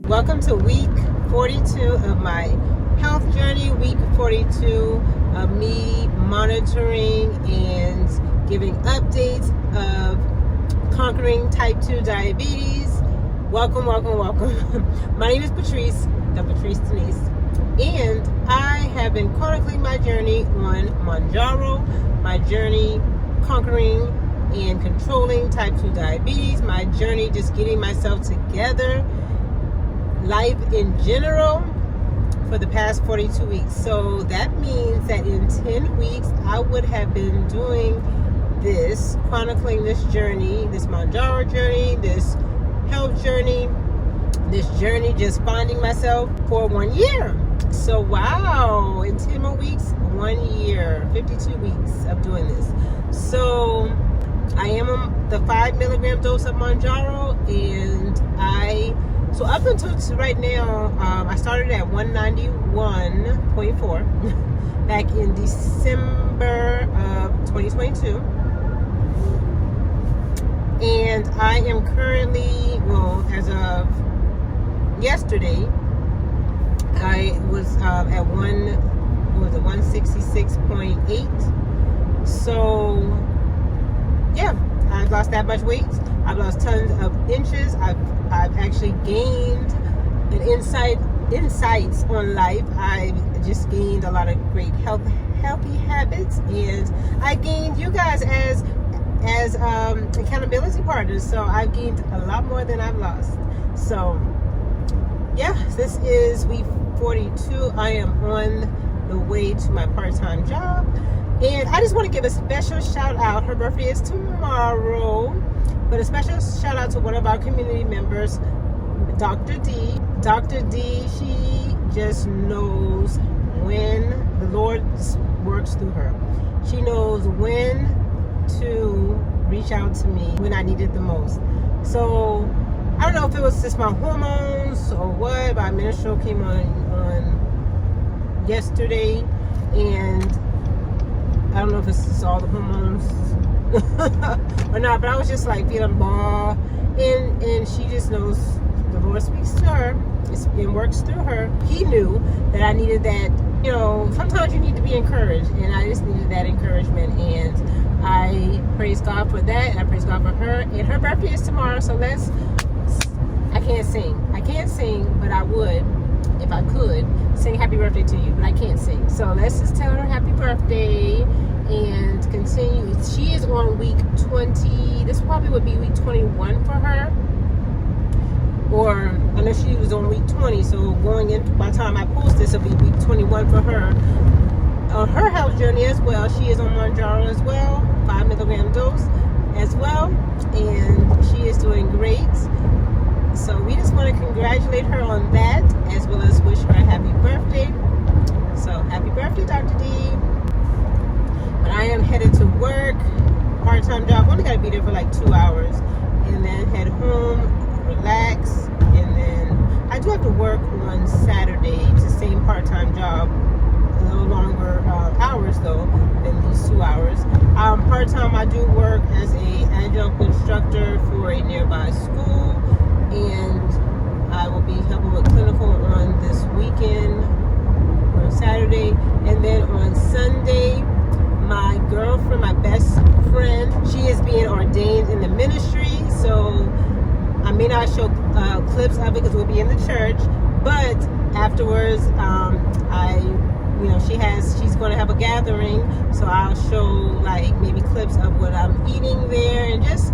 Welcome to week 42 of my health journey, week 42 of me monitoring and giving updates of conquering type 2 diabetes. Welcome. My name is Patrice, The.patrice.denise, and I have been chronicling my journey on Mounjaro, my journey conquering and controlling type 2 diabetes, my journey just getting myself together, life in general, for the past 42 weeks. So that means that in 10 weeks I would have been doing this, chronicling this journey, this Mounjaro journey, this health journey, this journey just finding myself for 1 year. So wow, in 10 more weeks, 1 year, 52 weeks of doing this. So I am on the 5 milligram dose of Mounjaro, and so up until right now, I started at 191.4 back in December of 2022. And I am currently, as of yesterday, I was at 166.8. So yeah, I've lost that much weight. I've lost tons of inches. I've actually gained an insights on life. I've just gained a lot of great healthy habits, and I gained you guys as accountability partners. So I've gained a lot more than I've lost. So yeah, this is week 42. I am on the way to my part-time job, and I just want to give a special shout out. Her birthday is tomorrow, but a special shout out to one of our community members, Dr. D. Dr. D, she just knows when the Lord works through her. She knows when to reach out to me when I need it the most. So I don't know if it was just my hormones or what, but my menstrual came on yesterday, and I don't know if it's just all the hormones or not, but I was just like feeling blah, and she just knows the Lord speaks to her and works through her. He knew that I needed that. You know, sometimes you need to be encouraged, and I just needed that encouragement, and I praise God for that, and I praise God for her. And her birthday is tomorrow, so I can't sing, but I would, if I could, sing happy birthday to you, but I can't sing. So let's just tell her happy birthday and continue. She is on week 20. This probably would be week 21 for her. Or I know she was on week 20, so going into, by the time I post this, it'll be week 21 for her. On her health journey as well, she is on Mounjaro as well, 5 milligram dose as well, and she is doing great. So we just want to congratulate her on that, as well as wish her a happy birthday. So happy birthday, Dr. D. But I am headed to work, part-time job. Only got to be there for like 2 hours, and then head home, relax, and then I do have to work on Saturday. It's the same part-time job, a little longer hours though than these 2 hours. Part-time, I do work as a adjunct instructor for a nearby school, and I will be helping with clinical on this weekend on Saturday, and then on Sunday, my girlfriend, my best friend, she is being ordained in the ministry. So I may not show clips of it because we'll be in the church, but afterwards, she's going to have a gathering, so I'll show like maybe clips of what I'm eating there, and just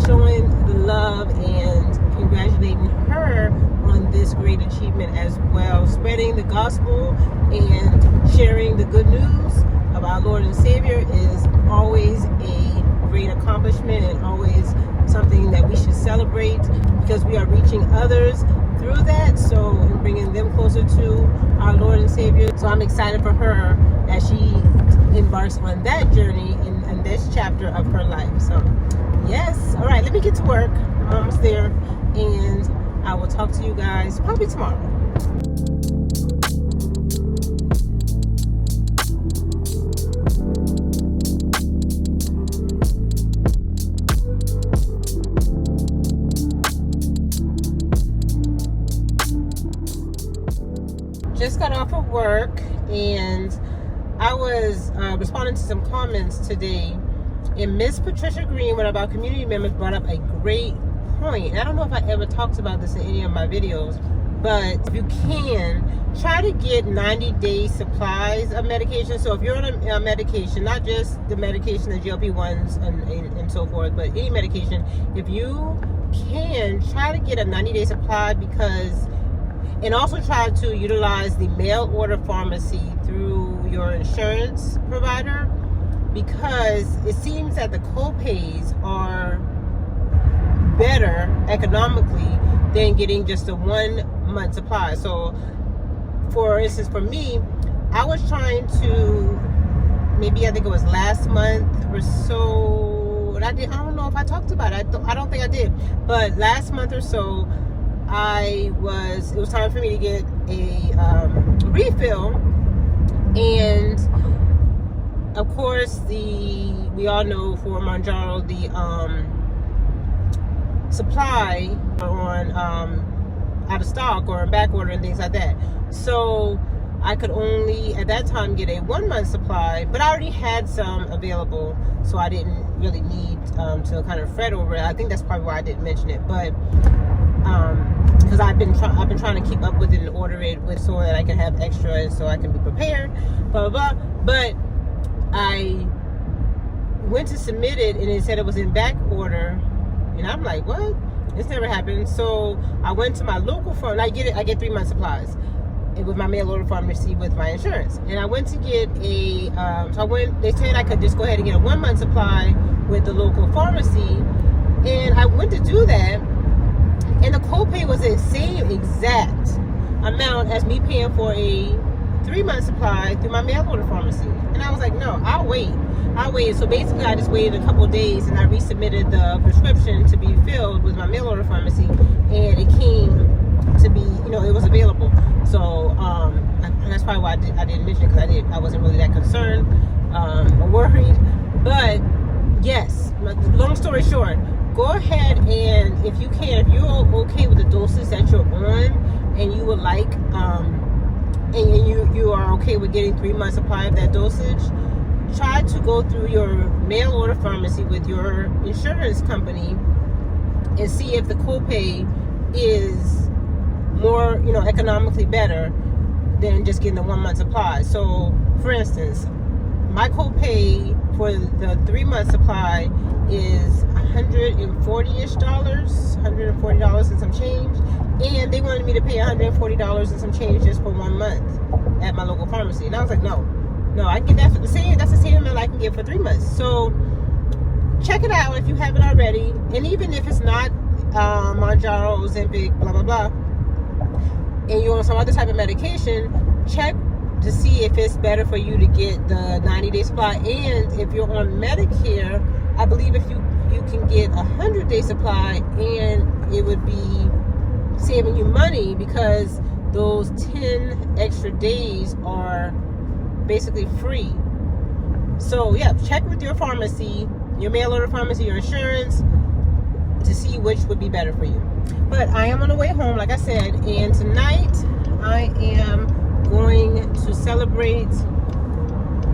showing the love and congratulating her on this great achievement as well. Spreading the gospel and sharing the good news of our Lord and Savior is always a great accomplishment, and always something that we should celebrate, because we are reaching others through that, so and bringing them closer to our Lord and Savior. So I'm excited for her as she embarks on that journey in this chapter of her life. So yes, all right, let me get to work. I'm almost there, and I will talk to you guys probably tomorrow. just got off of work, and I was responding to some comments today, and Miss Patricia Green, one of our community members, brought up a great point. I don't know if I ever talked about this in any of my videos, but if you can, try to get 90-day supplies of medication. So if you're on a medication, not just the medication, the GLP-1s and so forth, but any medication, if you can, try to get a 90-day supply, because, and also try to utilize the mail order pharmacy through your insurance provider, because it seems that the co-pays are better economically than getting just a 1 month supply. So for instance, for me, I was trying to, maybe I think it was last month or so, and I don't know if I talked about it. I don't think I did, but last month or so, it was time for me to get a refill, and of course we all know for Mounjaro the supply on out of stock or in back order and things like that. So I could only at that time get a 1 month supply, but I already had some available, so I didn't really need to kind of fret over it. I think that's probably why I didn't mention it, but because I've been trying to keep up with it and order it with, so that I can have extra and so I can be prepared, blah blah blah. But I went to submit it and it said it was in back order, and I'm like, what? It's never happened. So I went to my local pharmacy. I get 3 month supplies with my mail order pharmacy with my insurance, and I went to get a they said I could just go ahead and get a 1 month supply with the local pharmacy, and I went to do that, and the copay was the same exact amount as me paying for a 3 month supply through my mail order pharmacy. And I was like, no, I'll wait. So basically I just waited a couple of days, and I resubmitted the prescription to be filled with my mail order pharmacy, and it came to be, it was available. So and that's probably why I didn't mention it, because I wasn't really that concerned or worried. But yes, long story short, go ahead, and if you're okay with the doses that you're on, and you would like and you are okay with getting 3 months supply of that dosage, try to go through your mail order pharmacy with your insurance company and see if the copay is more, economically better than just getting the 1 month supply. So for instance, my copay for the 3 month supply is $140-ish, $140 and some change, and they wanted me to pay $140 and some change just for 1 month at my local pharmacy. And I was like, no, I can get that for the same. That's the same amount I can get for 3 months. So check it out if you haven't already, and even if it's not Mounjaro, Ozempic, blah blah blah, and you're on some other type of medication, check to see if it's better for you to get the 90-day supply. And if you're on Medicare, I believe if you can get a 100-day supply, and it would be saving you money, because those 10 extra days are basically free. So yeah, check with your pharmacy, your mail order pharmacy, your insurance, to see which would be better for you. But I am on the way home, like I said, and tonight I am going to celebrate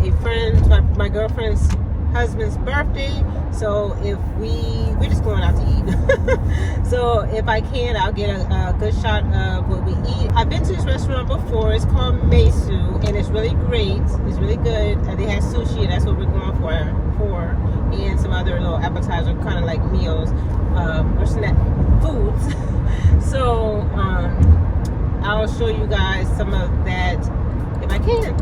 a friend, my girlfriend's husband's birthday. So if we're just going out to eat. So if I can, I'll get a good shot of what we eat. I've been to this restaurant before. It's called Mesu, and it's really great. It's really good. They have sushi, and that's what we're going for, and some other little appetizer, kind of like meals or snack foods. So I'll show you guys some of that if I can.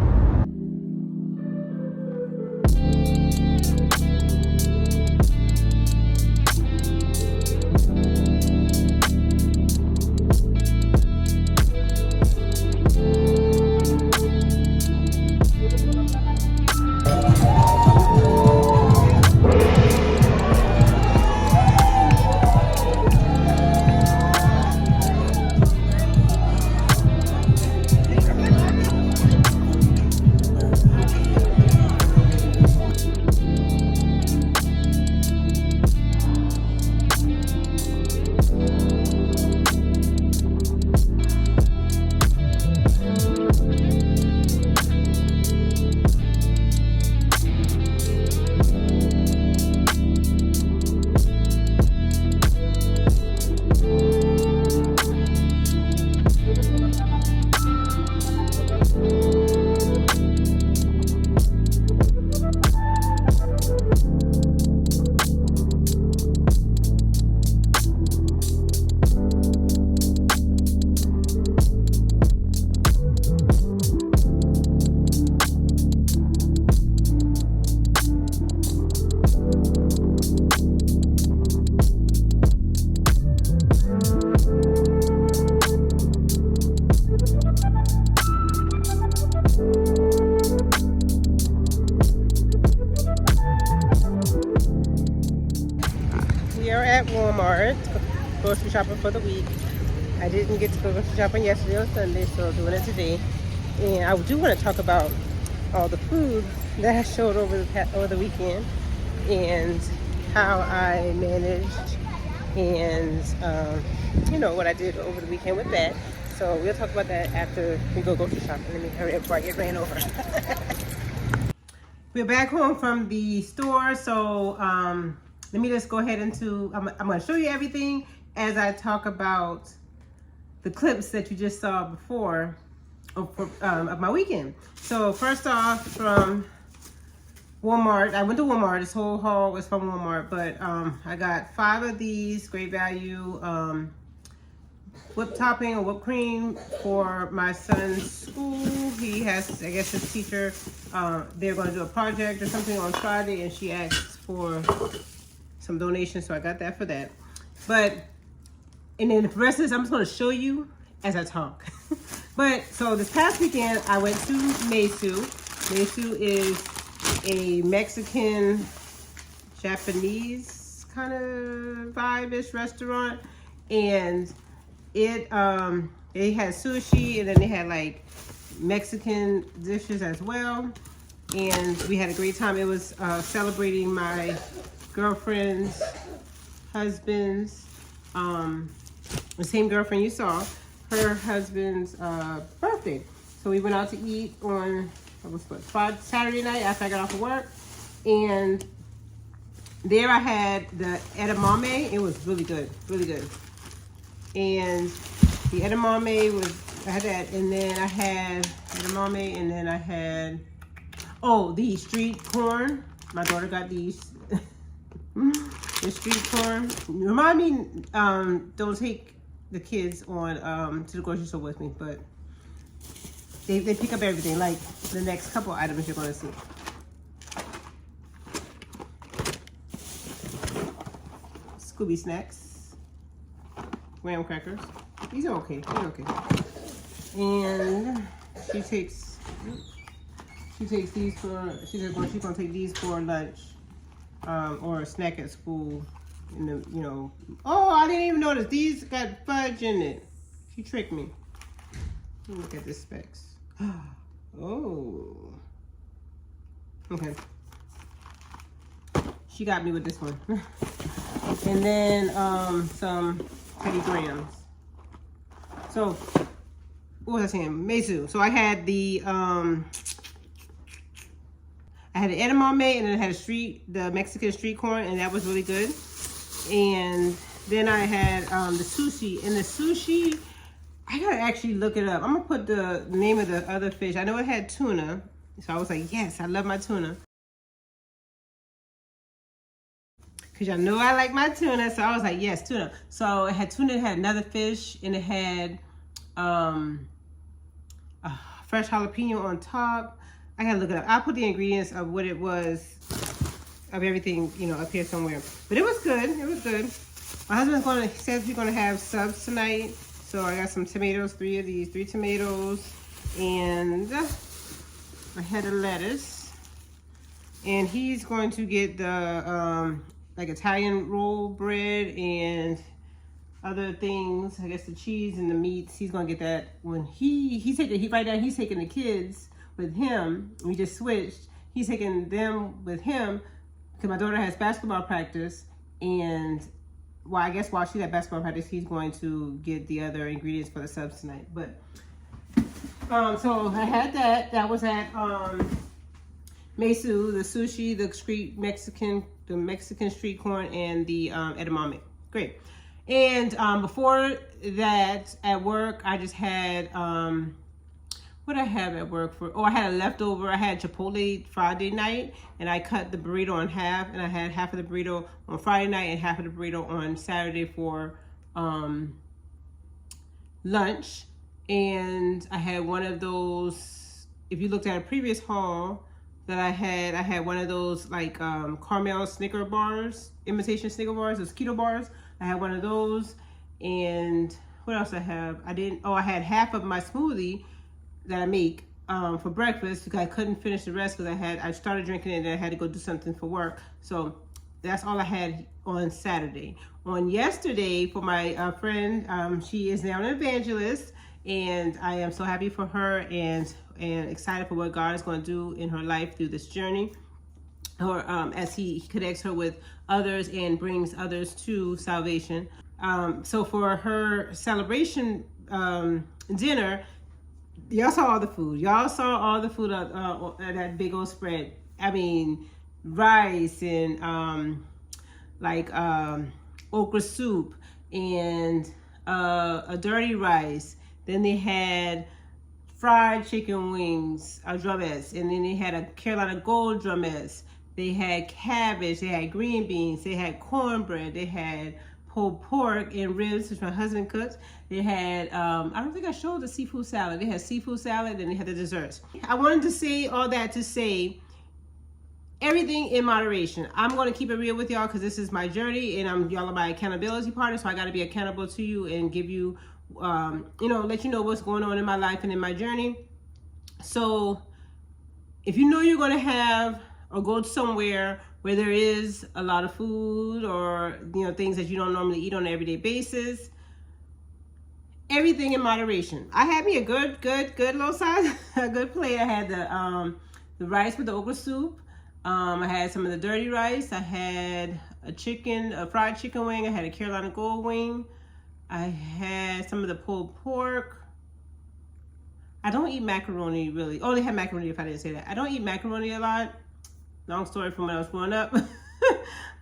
grocery shopping for the week. I didn't get to go grocery shopping yesterday or Sunday, so doing it today. And I do want to talk about all the food that I showed over the weekend and how I managed and you know what I did over the weekend with that. So we'll talk about that after we go grocery shopping. Let me hurry up before I get ran over. We're back home from the store, so let me just go ahead into, I'm going to show you everything as I talk about the clips that you just saw before of my weekend. So first off, from Walmart, I went to Walmart. This whole haul was from Walmart, but I got 5 of these great value whipped topping or whipped cream for my son's school. He has, I guess his teacher, they're going to do a project or something on Friday, and she asked for some donations, so I got that for that. And then the rest of this, I'm just going to show you as I talk. But, so this past weekend, I went to Mesu. Mesu is a Mexican, Japanese kind of vibe-ish restaurant. And it, they had sushi, and then they had like Mexican dishes as well. And we had a great time. It was celebrating my girlfriend's husband's, the same girlfriend you saw, her husband's birthday. So we went out to eat on Saturday night after I got off of work, and there I had the edamame. It was really good, really good. And the edamame was, I had that, and then I had edamame, and then I had, oh, the street corn. My daughter got these. The street corn. Remind me, don't take the kids on to the grocery store with me, but they pick up everything, like the next couple items you're going to see. Scooby snacks, graham crackers. These are okay. They're okay. And she takes these for. She's gonna take these for lunch, or a snack at school. In the, you know. Oh, I didn't even notice these got fudge in it. She tricked me. Let me look at the specs. Oh. Okay. She got me with this one. And then some Teddy Grahams. So, what was I saying? Mesu. So I had the edamame, and then I had the Mexican street corn, and that was really good. And then I had the sushi. And the sushi, I gotta actually look it up. I'm gonna put the name of the other fish. I know it had tuna, so I was like, yes, I love my tuna. Cause y'all know I like my tuna, so I was like, yes, tuna. So it had tuna, it had another fish, and it had fresh jalapeno on top. I gotta look it up. I'll put the ingredients of what it was, of everything, you know, up here somewhere. But it was good. It was good. My husband's says we're gonna have subs tonight. So I got some tomatoes, 3 of these, 3 tomatoes, and a head of lettuce. And he's going to get the like Italian roll bread and other things. I guess the cheese and the meats. He's gonna get that when he's taking the kids with him. We just switched. He's taking them with him because my daughter has basketball practice, and I guess while she's at basketball practice, he's going to get the other ingredients for the subs tonight. But so I had that. That was at Mesu, the sushi, the Mexican street corn, and the edamame. Great. And before that, at work, I just had what I have at work for? Oh, I had a leftover. I had Chipotle Friday night, and I cut the burrito in half, and I had half of the burrito on Friday night and half of the burrito on Saturday for lunch. And I had one of those, if you looked at a previous haul that I had one of those like caramel Snicker bars, imitation Snicker bars, those keto bars. I had one of those. And what else I have? I had half of my smoothie that I make for breakfast because I couldn't finish the rest because I started drinking it and I had to go do something for work. So that's all I had on Saturday. On yesterday, for my friend, she is now an evangelist, and I am so happy for her and excited for what God is going to do in her life through this journey, or as He connects her with others and brings others to salvation. So for her celebration dinner, y'all saw all the food. Y'all saw all the food on that big old spread. I mean, rice and okra soup and a dirty rice. Then they had fried chicken wings, drumettes, and then they had a Carolina Gold drumettes. They had cabbage, they had green beans, they had cornbread, they had pulled pork and ribs, which my husband cooks. They had, I don't think I showed the seafood salad. They had seafood salad, and they had the desserts. I wanted to say all that to say everything in moderation. I'm going to keep it real with y'all because this is my journey, and y'all are my accountability partner, so I got to be accountable to you and give you, let you know what's going on in my life and in my journey. So if you know you're going to have or go somewhere where there is a lot of food or things that you don't normally eat on an everyday basis, everything in moderation. I had me a good little size, a good plate. I had the rice with the okra soup. I had some of the dirty rice. I had a fried chicken wing. I had a Carolina Gold wing. I had some of the pulled pork. I don't eat macaroni really. Oh, they had macaroni if I didn't say that. I don't eat macaroni a lot. Long story from when I was growing up.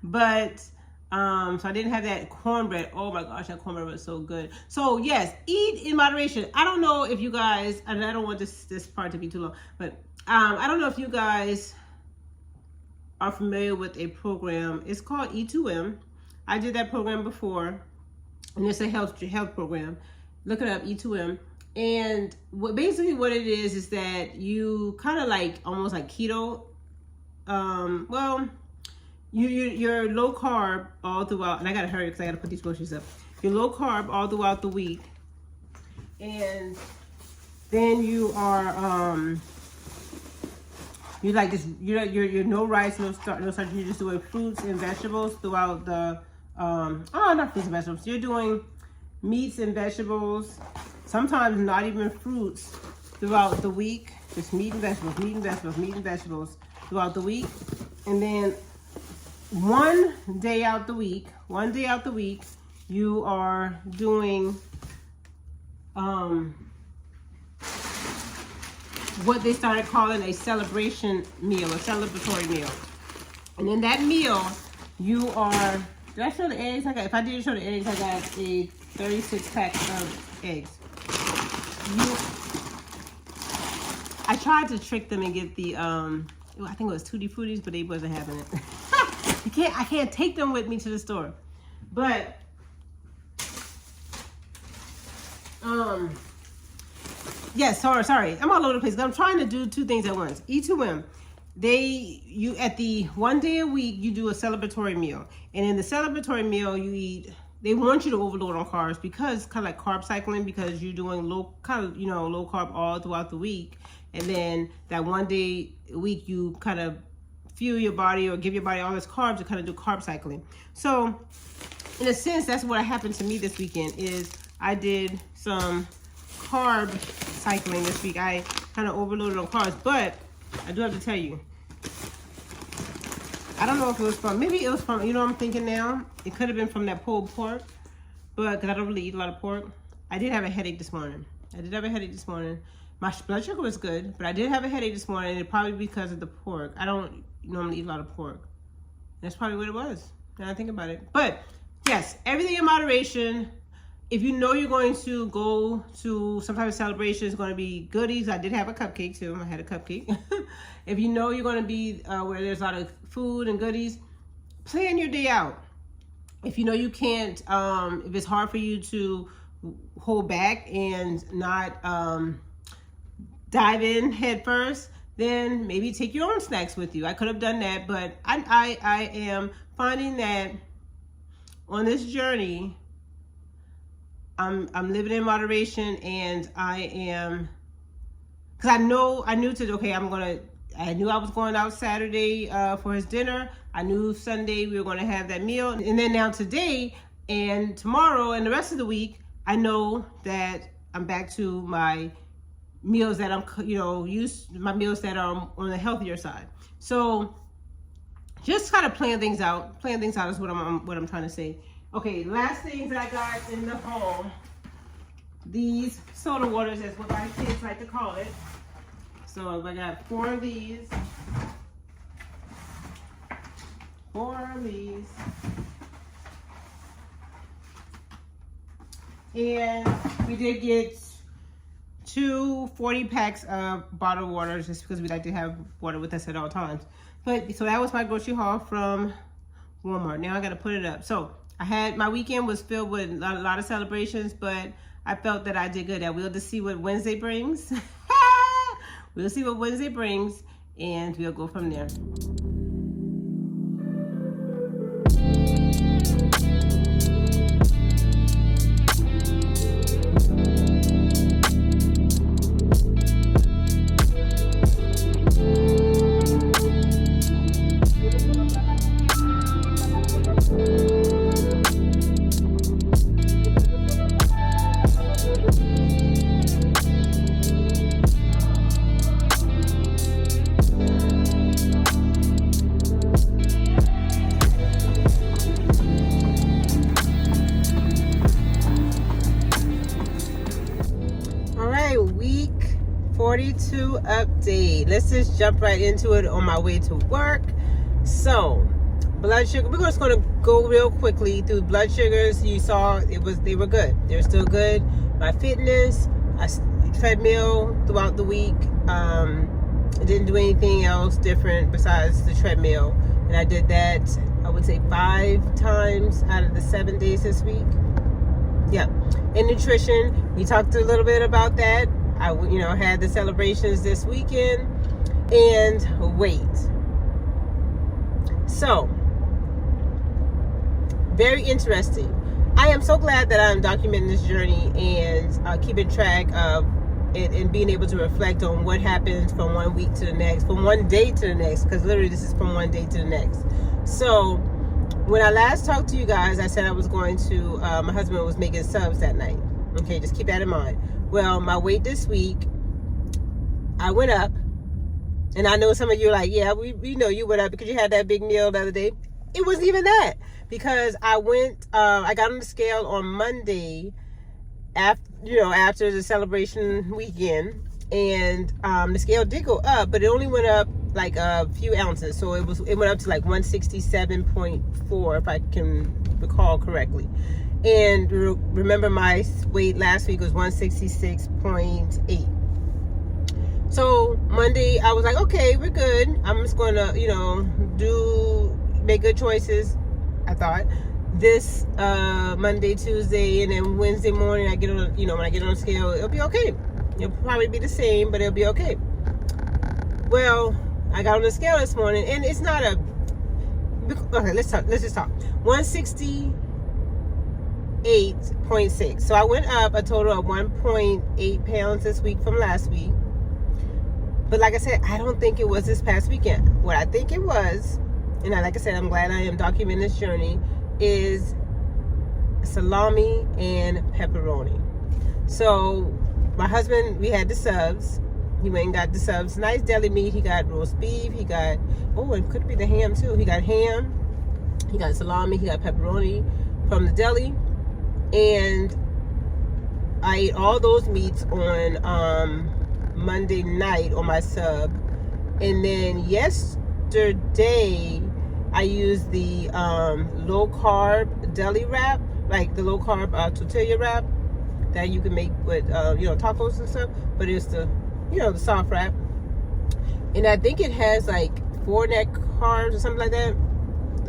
But, so I didn't have that cornbread. Oh my gosh, that cornbread was so good. So yes, eat in moderation. I don't know if you guys, and I don't want this part to be too long, but I don't know if you guys are familiar with a program. It's called E2M. I did that program before, and it's a health program. Look it up, E2M. And basically what it is that you kind of like almost like keto. You're low carb all throughout, and I gotta hurry because I gotta put these groceries up. You're low carb all throughout the week, and then you are you're no rice, no starch. You're just doing fruits and vegetables throughout the not fruits and vegetables. You're doing meats and vegetables. Sometimes not even fruits throughout the week. Just meat and vegetables, meat and vegetables, meat and vegetables throughout the week. And then one day out the week, you are doing what they started calling a celebration meal, a celebratory meal. And in that meal, you are, did I show the eggs? If I didn't show the eggs, I got a 36 pack of eggs. I tried to trick them and get the, I think it was Tutti Fruttis, but they wasn't having it. I can't take them with me to the store. But, yes, sorry. I'm all over the place. I'm trying to do two things at once. E2M. At the one day a week, you do a celebratory meal. And in the celebratory meal, you eat, they want you to overload on carbs because kind of like carb cycling, because you're doing low carb all throughout the week. And then that one day a week, you kind of fuel your body or give your body all this carbs to kind of do carb cycling. So in a sense, that's what happened to me this weekend is I did some carb cycling this week. I kind of overloaded on carbs, but I do have to tell you, I don't know if it was from, maybe it was from, you know what I'm thinking now? It could have been from that pulled pork, but because I don't really eat a lot of pork. I did have a headache this morning. My blood sugar was good, but I did have a headache this morning, and it probably because of the pork. I don't normally eat a lot of pork. That's probably what it was, now I think about it. But yes, everything in moderation. If you know you're going to go to some type of celebration, it's going to be goodies. I did have a cupcake too. I had a cupcake. If you know you're going to be where there's a lot of food and goodies, plan your day out. If you know you can't, if it's hard for you to hold back and not dive in head first, then maybe take your own snacks with you. I could have done that, but I am finding that on this journey, I'm living in moderation, and I am, because I knew to, okay, I'm gonna I knew I was going out Saturday for his dinner. I knew Sunday we were going to have that meal. And then now today and tomorrow and the rest of the week, I know that I'm back to my meals that I'm, my meals that are on the healthier side. So just kind of plan things out. Plan things out is what I'm trying to say. Okay, last things that I got in the home. These soda waters is what my kids like to call it. So I got 4 of these. 4 of these. And we did get 2 40 packs of bottled water just because we like to have water with us at all times. But so that was my grocery haul from Walmart. Now I got to put it up. So my weekend was filled with a lot of celebrations, but I felt that I did good. We'll just see what Wednesday brings. We'll see what Wednesday brings, and we'll go from there. Week 42 update. Let's just jump right into it on my way to work. So blood sugar, we're just going to go real quickly through blood sugars. You saw they were good. They're still good. My fitness, I treadmill throughout the week. I didn't do anything else different besides the treadmill, and I did that, I would say 5 times out of the 7 days this week. Yeah. And nutrition, we talked a little bit about that. I had the celebrations this weekend. And weight. So, very interesting. I am so glad that I'm documenting this journey and keeping track of it and being able to reflect on what happens from one week to the next, from one day to the next, because literally this is from one day to the next. So, when I last talked to you guys, I said I was going to, my husband was making subs that night. Okay, just keep that in mind. Well, my weight this week, I went up. And I know some of you are like, yeah, we know you went up because you had that big meal the other day. It wasn't even that. Because I got on the scale on Monday after the celebration weekend. And the scale did go up, but it only went up like a few ounces. So it went up to like 167.4 if I can recall correctly. And remember, my weight last week was 166.8. So Monday I was like, okay, we're good. I'm just going to, make good choices. I thought this Monday, Tuesday, and then Wednesday morning I get on, when I get on the scale, it'll be okay. It'll probably be the same, but it'll be okay. Well, I got on the scale this morning, and it's not a. Okay, let's just talk. 168.6. So I went up a total of 1.8 pounds this week from last week. But like I said, I don't think it was this past weekend. What I think it was, and like I said, I'm glad I am documenting this journey, is salami and pepperoni. So my husband, we had the subs. He went and got the subs. Nice deli meat. He got roast beef. He got, it could be the ham too. He got ham. He got salami. He got pepperoni from the deli. And I ate all those meats on Monday night on my sub. And then yesterday I used the low carb deli wrap, like the low carb tortilla wrap that you can make with tacos and stuff, but it's the the soft wrap. And I think it has like 4 net carbs or something like that.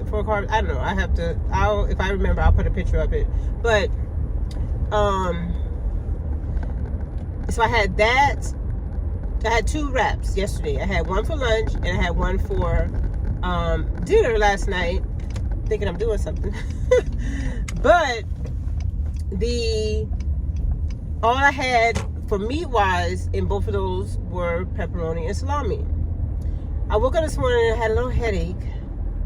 4 carbs, I don't know. If I remember, I'll put a picture of it. But so I had that. I had 2 wraps yesterday. I had one for lunch and I had one for dinner last night. Thinking I'm doing something. But all I had for meat wise in both of those were pepperoni and salami. I woke up this morning and I had a little headache.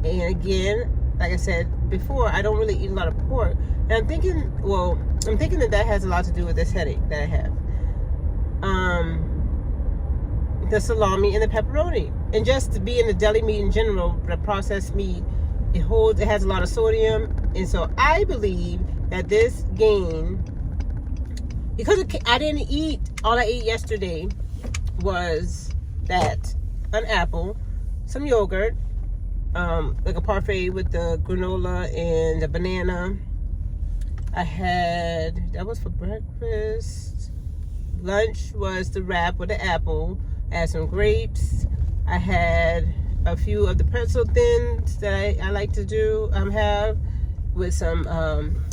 And again, like I said before, I don't really eat a lot of pork. And I'm thinking that has a lot to do with this headache that I have. The salami and the pepperoni. And just to be in the deli meat in general, the processed meat, it has a lot of sodium. And so I believe that this gain, because I didn't eat, all I ate yesterday was an apple, some yogurt, like a parfait with the granola and the banana. That was for breakfast. Lunch was the wrap with the apple. I had some grapes. I had a few of the pretzel thins that I like to have with some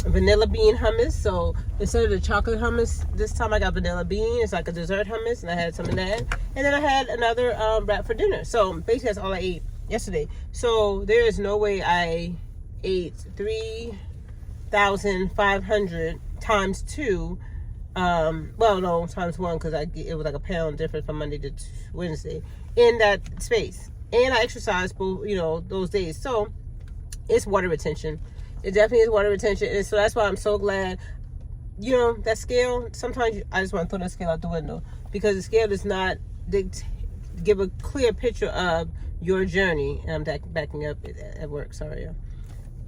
vanilla bean hummus. So instead of the chocolate hummus, this time I got vanilla bean. It's like a dessert hummus, and I had some of that. And then I had another wrap for dinner. So basically that's all I ate yesterday. So there is no way I ate 3,500 times 2. Well, no, times 1, because it was like a pound difference from Monday to Wednesday in that space. And I exercised both, those days. So it's water retention. It definitely is water retention. And so that's why I'm so glad, that scale, sometimes I just want to throw that scale out the window, because the scale does not give a clear picture of your journey. And I'm backing up at work, sorry.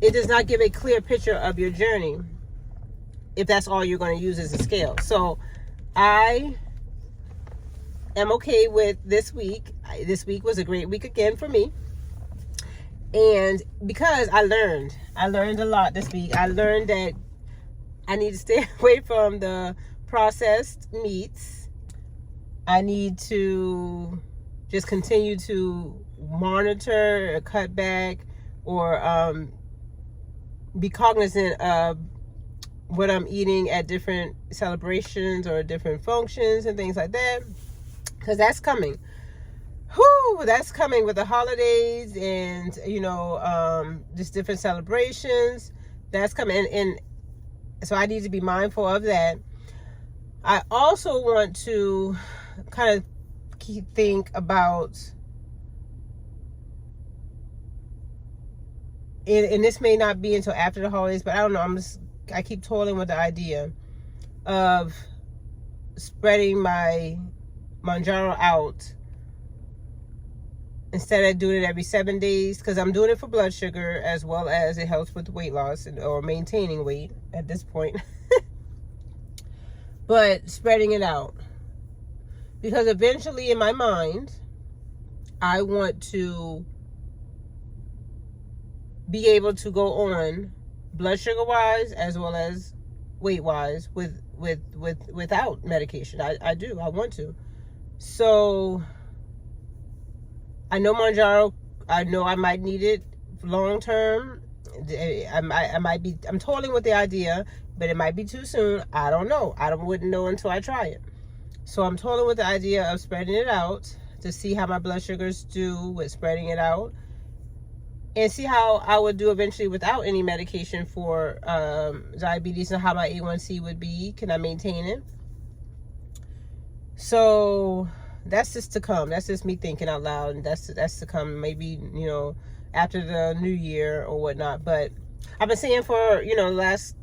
It does not give a clear picture of your journey if that's all you're going to use as a scale. So I am okay with this week. This week was a great week again for me. And because I learned a lot this week. I learned that I need to stay away from the processed meats. I need to just continue to monitor or cut back, or be cognizant of what I'm eating at different celebrations or different functions and things like that, because that's coming. That's coming with the holidays and just different celebrations. That's coming, and so I need to be mindful of that. I also want to kind of think about, and this may not be until after the holidays, but I don't know, I keep toiling with the idea of spreading my Mounjaro out instead of doing it every 7 days, because I'm doing it for blood sugar as well as it helps with weight loss or maintaining weight at this point. But spreading it out, because eventually in my mind I want to be able to go on blood sugar wise as well as weight wise without medication. I want to. So I know Mounjaro, I know I might need it long term. I'm toiling with the idea, but it might be too soon. I don't know. Wouldn't know until I try it. So I'm toiling with the idea of spreading it out to see how my blood sugars do with spreading it out, and see how I would do eventually without any medication for diabetes, and how my A1C would be. Can I maintain it? So that's just to come. That's just me thinking out loud, and that's to come. Maybe after the new year or whatnot. But I've been saying for last,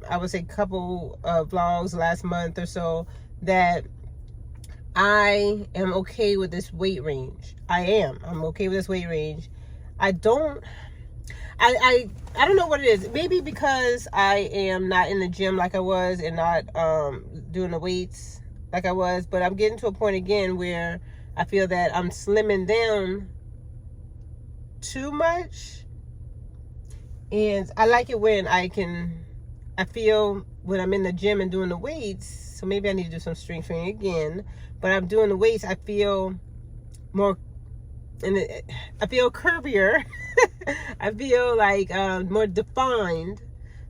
I would say, couple of vlogs last month or so, that I am okay with this weight range. I'm okay with this weight range. I don't know what it is. Maybe because I am not in the gym like I was, and not doing the weights like I was, but I'm getting to a point again where I feel that I'm slimming down too much. And I like it when I feel when I'm in the gym and doing the weights, so maybe I need to do some strength training again, but I'm doing the weights, I feel more, and I feel curvier. I feel like more defined.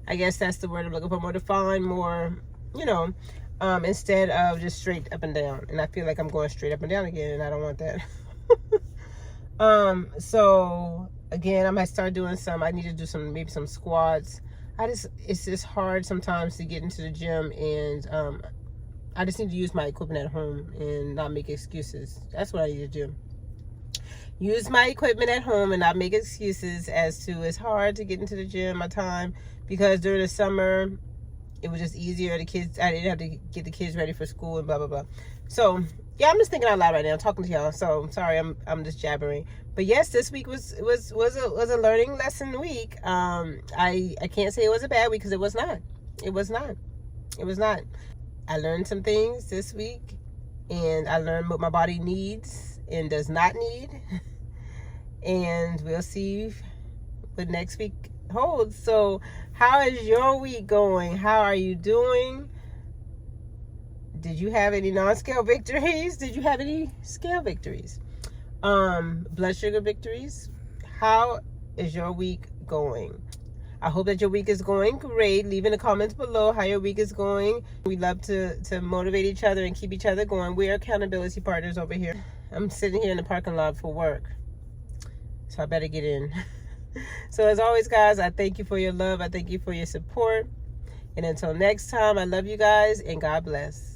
I guess that's the word I'm looking for. More defined, more, instead of just straight up and down. And I feel like I'm going straight up and down again, and I don't want that. So again, I might start doing I need to do maybe some squats. It's just hard sometimes to get into the gym, and I just need to use my equipment at home and not make excuses. That's what I need to do. use my equipment at home and not make excuses as to it's hard to get into the gym on time, because during the summer it was just easier. The kids, I didn't have to get the kids ready for school and blah blah blah. So yeah, I'm just thinking out loud right now, talking to y'all. So sorry, I'm just jabbering. But yes, this week was a learning lesson week. I can't say it was a bad week, because it was not. It was not. It was not. I learned some things this week, and I learned what my body needs and does not need. And we'll see what next week holds. So how is your week going? How are you doing? Did you have any non-scale victories? Did you have any scale victories? Blood sugar victories? How is your week going? I hope that your week is going great. Leave in the comments below how your week is going. We love to motivate each other and keep each other going. We are accountability partners over here. I'm sitting here in the parking lot for work, so I better get in. So as always, guys, I thank you for your love. I thank you for your support. And until next time, I love you guys, and God bless.